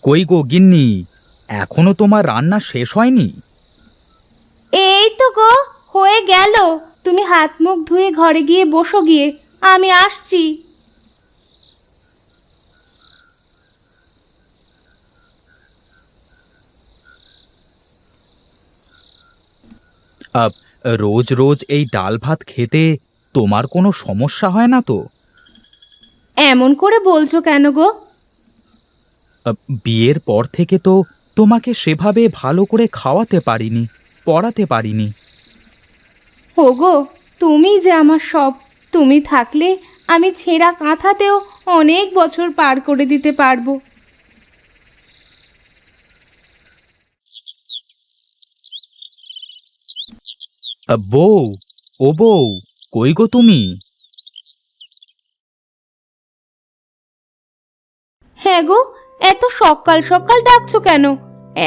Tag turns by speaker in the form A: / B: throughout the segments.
A: কই গো গিন্নি, এখনো তোমার রান্না শেষ হয়নি?
B: এই তো গো, হয়ে গেল। তুমি হাত মুখ ধুয়ে ঘরে গিয়ে বসো গিয়ে, আমি আসছি।
A: আব, রোজ রোজ এই ডাল ভাত খেতে তোমার কোনো সমস্যা হয় না তো?
B: এমন করে বলছো কেন গো?
A: বিয়ের পর থেকে তো তোমাকে সেভাবে ভালো করে খাওয়াতে পারিনি, পড়াতে পারিনি।
B: ওগো, তুমি যে আমার সব। তুমি থাকলে আমি ছেঁড়া কাঁথাতেও অনেক বছর পার করে দিতে পারবো।
A: বউ, ও বউ, কই গো তুমি?
B: হ্যাঁ গো, এত সকাল সকাল ডাকছো কেন?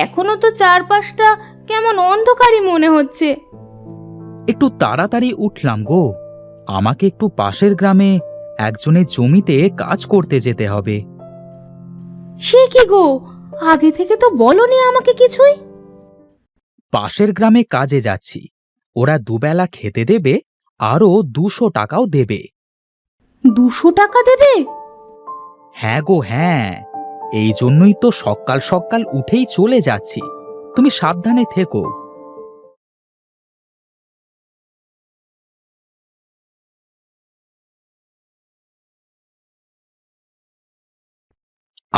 B: এখনো তো চারপাশটা কেমন অন্ধকারই মনে হচ্ছে।
A: একটু তাড়াতাড়ি উঠলাম গো। আমাকে একটু পাশের গ্রামে একজনের জমিতে কাজ করতে যেতে হবে।
B: সে কি গো, আগে থেকে তো বলনি আমাকে কিছুই।
A: পাশের গ্রামে কাজে যাচ্ছি, ওরা দুবেলা খেতে দেবে, আরও 200 টাকাও দেবে।
B: 200 টাকা দেবে?
A: হ্যাঁ গো হ্যাঁ, এই জন্যই তো সকাল সকাল উঠেই চলে যাচ্ছি। তুমি সাবধানে থেকো।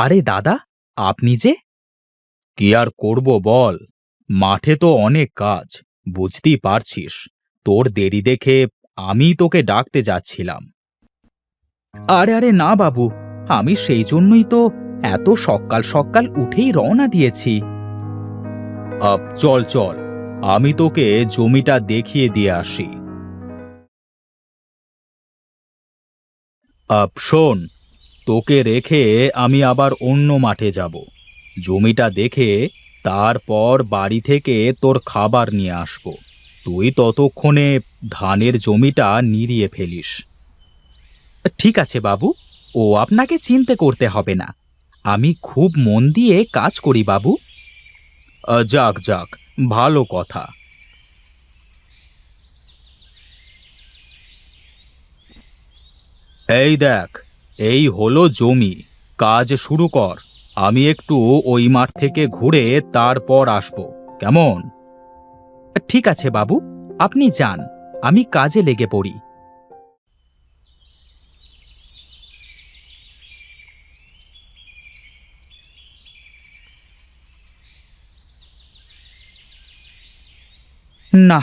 A: আরে দাদা, আপনি যে? কি আর করব বল, মাঠে তো অনেক কাজ, বুঝতেই পারছিস। তোর দেরি দেখে আমি তোকে ডাকতে যাচ্ছিলাম। আরে আরে না বাবু, আমি সেই জন্যই তো এত সকাল সকাল উঠেই রওনা দিয়েছি। চল চল, আমি তোকে জমিটা দেখিয়ে দিয়ে আসি। শোন, তোকে রেখে আমি আবার অন্য মাঠে যাব। জমিটা দেখে তারপর বাড়ি থেকে তোর খাবার নিয়ে আসব। তুই ততক্ষণে ধানের জমিটা নিড়িয়ে ফেলিস। ঠিক আছে বাবু, ও আপনাকে চিন্তা করতে হবে না। আমি খুব মন দিয়ে কাজ করি বাবু। যাক যাক, ভালো কথা। এই দেখ, এই হলো জমি, কাজ শুরু কর। আমি একটু ওই মাঠ থেকে ঘুরে তারপর আসব, কেমন? ঠিক আছে বাবু, আপনি যান, আমি কাজে লেগে পড়ি। না,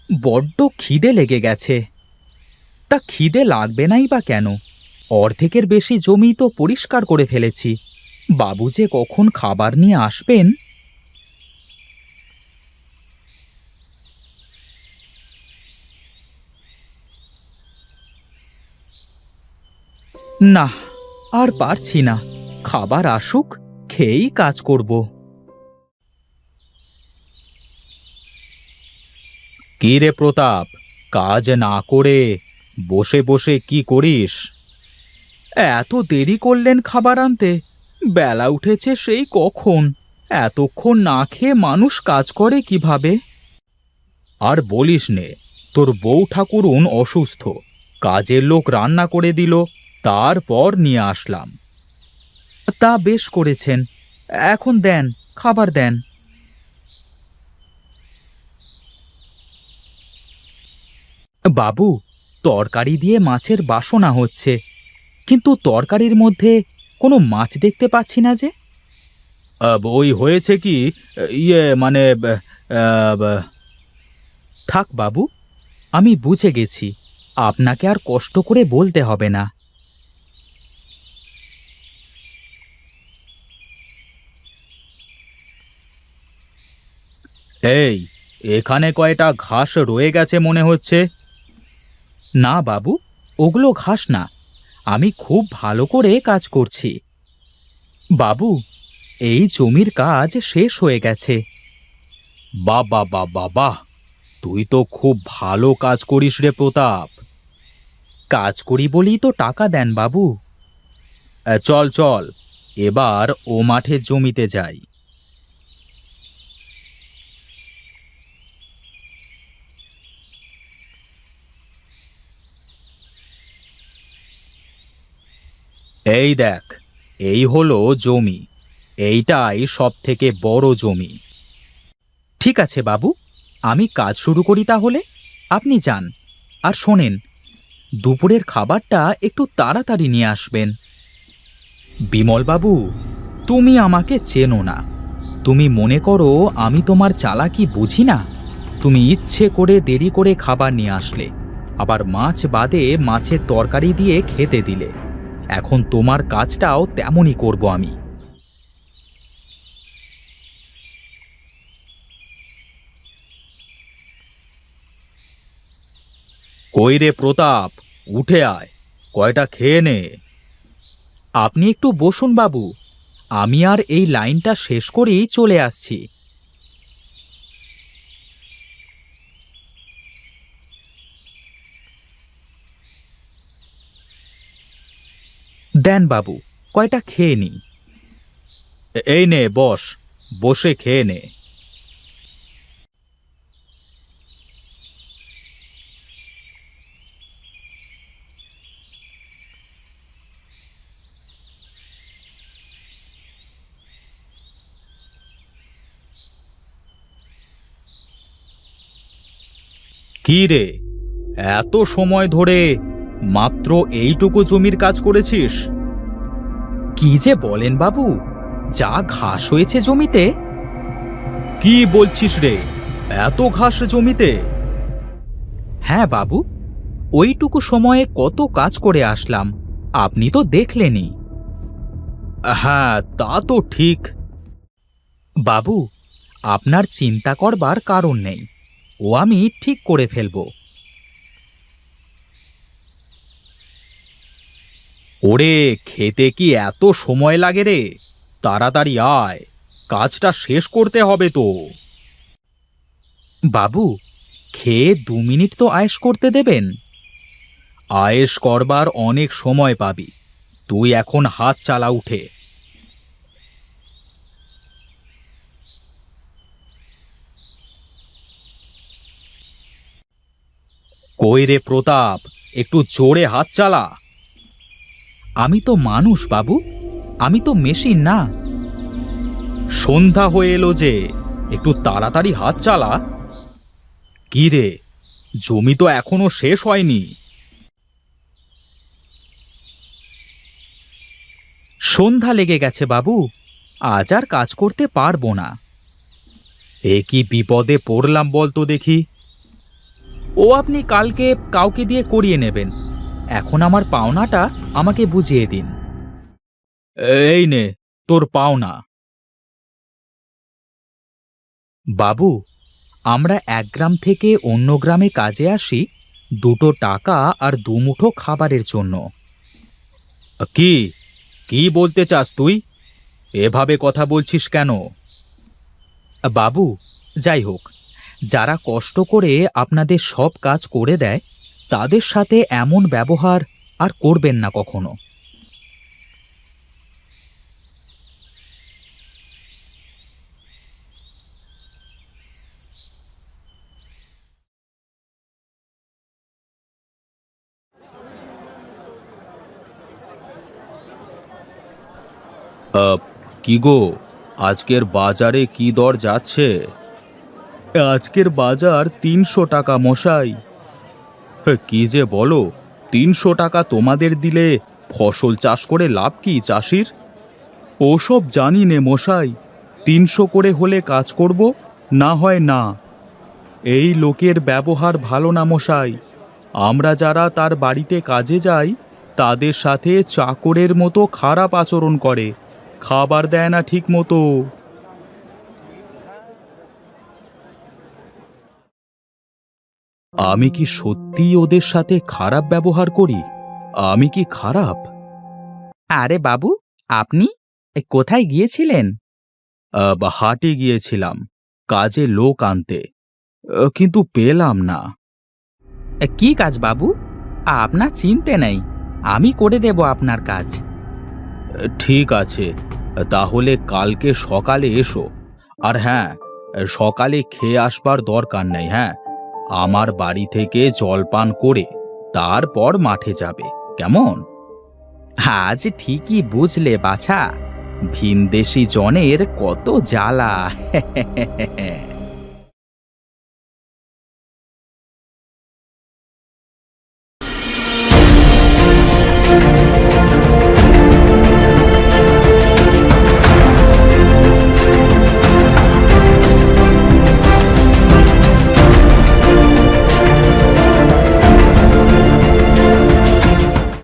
A: বড্ড খিদে লেগে গেছে। তা খিদে লাগবে নাই বা কেন? অর্ধেকের বেশি জমি তো পরিষ্কার করে ফেলেছি। বাবু যে কখন খাবার নিয়ে আসবেন! না, আর পারছি না। খাবার আসুক, খেয়েই কাজ করব। কি রে প্রতাপ, কাজ না করে বসে বসে কি করিস? এত দেরি করলেন খাবার আনতে? বেলা উঠেছে সেই কখন। এতক্ষণ না খেয়ে মানুষ কাজ করে কিভাবে? আর বলিস নে, তোর বউ ঠাকুরুন অসুস্থ, কাজের লোক রান্না করে দিল, তারপর নিয়ে আসলাম। তা বেশ করেছেন। এখন দেন, খাবার দেন। বাবু, তরকারি দিয়ে মাছের বাসনা হচ্ছে, কিন্তু তরকারির মধ্যে কোনো মাছ দেখতে পাচ্ছি না যে। ওই হয়েছে কি, ইয়ে মানে থাক বাবু, আমি বুঝে গেছি। আপনাকে আর কষ্ট করে বলতে হবে না। এই, এখানে কয়টা ঘাস রয়ে গেছে মনে হচ্ছে। না বাবু, ওগুলো ঘাস না, আমি খুব ভালো করে কাজ করছি। বাবু, এই জমির কাজ শেষ হয়ে গেছে। বাবা বাবা বাহ, তুই তো খুব ভালো কাজ করিস রে প্রতাপ। কাজ করি বলেই তো টাকা দেন বাবু। চল চল, এবার ও মাঠের জমিতে যাই। এই দেখ, এই হলো জমি। এইটাই সব থেকে বড় জমি। ঠিক আছে বাবু, আমি কাজ শুরু করি তাহলে। আপনি যান। আর শোনেন, দুপুরের খাবারটা একটু তাড়াতাড়ি নিয়ে আসবেন। বিমল বাবু, তুমি আমাকে চেনো না। তুমি মনে করো আমি তোমার চালাকি বুঝি না। তুমি ইচ্ছে করে দেরি করে খাবার নিয়ে আসলে, আবার মাছ বাদে মাছের তরকারি দিয়ে খেতে দিলে। এখন তোমার কাজটাও তেমনই করব আমি। কই রে প্রতাপ, উঠে আয়, কয়টা খেয়ে নে। আপনি একটু বসুন বাবু, আমি আর এই লাইনটা শেষ করেই চলে আসছি। দেন বাবু, কয়টা খেয়ে নি। এই নে বস, বসে খেয়ে নে। কি রে, এত সময় ধরে মাত্র এইটুকু জমির কাজ করেছিস? কি যে বলেন বাবু, যা ঘাস হয়েছে জমিতে। কি বলছিস রে, এত ঘাস জমিতে? হ্যাঁ বাবু, ওইটুকু সময়ে কত কাজ করে আসলাম, আপনি তো দেখলেনই। হ্যাঁ, তা তো ঠিক। বাবু, আপনার চিন্তা করবার কারণ নেই, ও আমি ঠিক করে ফেলব। ওরে, খেতে কি এত সময় লাগে রে? তাড়াতাড়ি আয়, কাজটা শেষ করতে হবে তো। বাবু, খেয়ে 2 মিনিট তো আয়েশ করতে দেবেন। আয়েশ করবার অনেক সময় পাবি, তুই এখন হাত চালা উঠে। কই রে প্রতাপ, একটু জোরে হাত চালা। আমি তো মানুষ বাবু, আমি তো মেশিন না। সন্ধ্যা হয়ে এলো যে, একটু তাড়াতাড়ি হাত চালা। কি রে, জমি তো এখনো শেষ হয়নি। সন্ধ্যা লেগে গেছে বাবু, আজ আর কাজ করতে পারবো না। এ কি বিপদে পড়লাম বলতো দেখি। ও আপনি কালকে কাউকে দিয়ে করিয়ে নেবেন, এখন আমার পাওনাটা আমাকে বুঝিয়ে দিন। এই নে তোর পাওনা। বাবু, আমরা এক গ্রাম থেকে অন্য গ্রামে কাজে আসি 2 টাকা আর 2 মুঠো খাবারের জন্য। কি কি বলতে চাস তুই? এভাবে কথা বলছিস কেন? বাবু, যাই হোক, যারা কষ্ট করে আপনাদের সব কাজ করে দেয়, তাদের সাথে এমন ব্যবহার আর করবেন না কখনো। কি গো, আজকের বাজারে কি দর যাচ্ছে? আজকের বাজার 300 টাকা মশাই। কি যে বলো, 300 টাকা তোমাদের দিলে ফসল চাষ করে লাভ কি চাষির? ওসব জানি নে মশাই, 300 করে হলে কাজ করব, না হয় না। এই লোকের ব্যবহার ভালো না মশাই। আমরা যারা তার বাড়িতে কাজে যাই, তাদের সাথে চাকরের মতো খারাপ আচরণ করে, খাবার দেয় না ঠিক মতো। আমি কি সত্যিই ওদের সাথে খারাপ ব্যবহার করি? আমি কি খারাপ? আরে বাবু, আপনি কোথায় গিয়েছিলেন? হাটে গিয়েছিলাম কাজে লোক আনতে, কিন্তু পেলাম না। কি কাজ বাবু? আপনার চিনতে নেই, আমি করে দেব আপনার কাজ। ঠিক আছে, তাহলে কালকে সকালে এসো। আর হ্যাঁ, সকালে খেয়ে আসবার দরকার নেই, হ্যাঁ। আমার বাড়ি থেকে জলপান করে তারপর মাঠে যাবে, কেমন? আজ ঠিকই বুঝলে বাছা, ভিনদেশি জনের কত জ্বালা।